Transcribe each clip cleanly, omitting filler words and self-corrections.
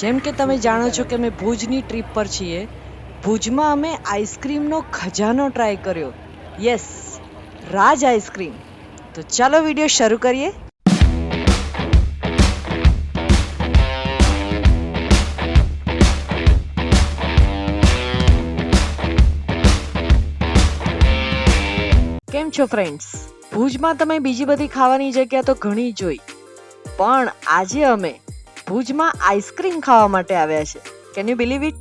જેમ કે તમે જાણો છો કે અમે ભુજની ટ્રીપ પર છીએ. ભુજમાં અમે આઈસ્ક્રીમનો ખજાનો ટ્રાય કર્યો. યસ, રાજ આઈસ્ક્રીમ. તો ચાલો વિડીયો શરૂ કરીએ. કેમ છો ફ્રેન્ડ્સ? ભુજમાં તમે બીજી બધી ખાવાની જગ્યા તો ઘણી જોઈ, પણ આજે અમે ભુજમાં આઈસ્ક્રીમ ખાવા માટે આવ્યા છે. Can you believe it?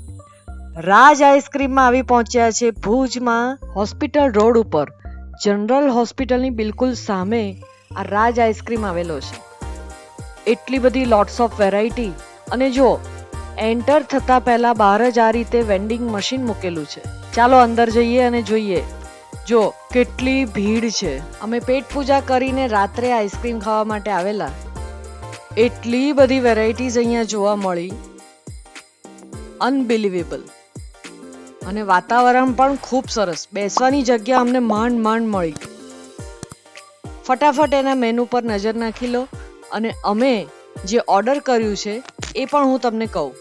Raj આઈસ્ક્રીમમાં આવી પહોંચ્યા છે ભુજમાં, હોસ્પિટલ રોડ ઉપર, જનરલ હોસ્પિટલની બિલકુલ સામે આ રાજ આઈસ્ક્રીમ આવેલો છે. એટલી બધી લોટ્સ ઓફ વેરાયટી. અને જો એન્ટર થતા પહેલા બહાર જ આ રીતે વેન્ડિંગ મશીન મૂકેલું છે. ચાલો અંદર જઈએ અને જોઈએ. જો કેટલી ભીડ છે. અમે પેટ પૂજા કરીને રાત્રે આઈસ્ક્રીમ ખાવા માટે આવેલા. એટલી બધી વેરાયટીઝ અહીંયા જોવા મળી, અનબિલીવેબલ. અને વાતાવરણ પણ ખૂબ સરસ. બેસવાની જગ્યા અમને માંડ મળી. ફટાફટ એના મેનુ પર નજર નાખી લો અને અમે જે ઓર્ડર કર્યું છે એ પણ હું તમને કહું.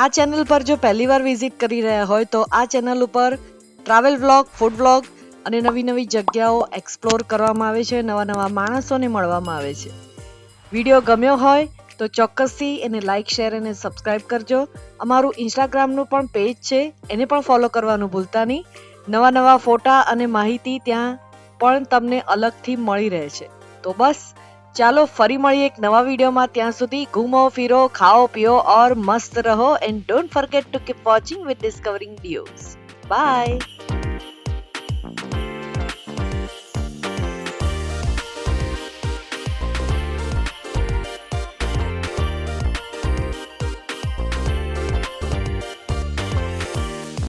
આ ચેનલ પર જો પહેલી વાર વિઝિટ કરી રહ્યા હોય તો આ ચેનલ ઉપર ટ્રાવેલ વ્લોગ, ફૂડ વ્લોગ અને નવી નવી જગ્યાઓ એક્સપ્લોર કરવામાં આવે છે. નવા નવા માણસોને મળવામાં આવે છે. વિડીયો ગમ્યો હોય તો ચોક્કસથી એને લાઇક, શેર અને સબસ્ક્રાઇબ કરજો. અમારું ઇન્સ્ટાગ્રામનું પણ પેજ છે, એને પણ ફોલો કરવાનું ભૂલતા નહીં. નવા નવા ફોટા અને માહિતી ત્યાં પણ તમને અલગથી મળી રહે છે. તો બસ ચાલો ફરી મળીએ એક નવા વિડીયોમાં. ત્યાં સુધી ઘૂમો ફિરો, ખાઓ પીઓ और मस्त रहो and don't forget to keep watching with discovering videos. Bye.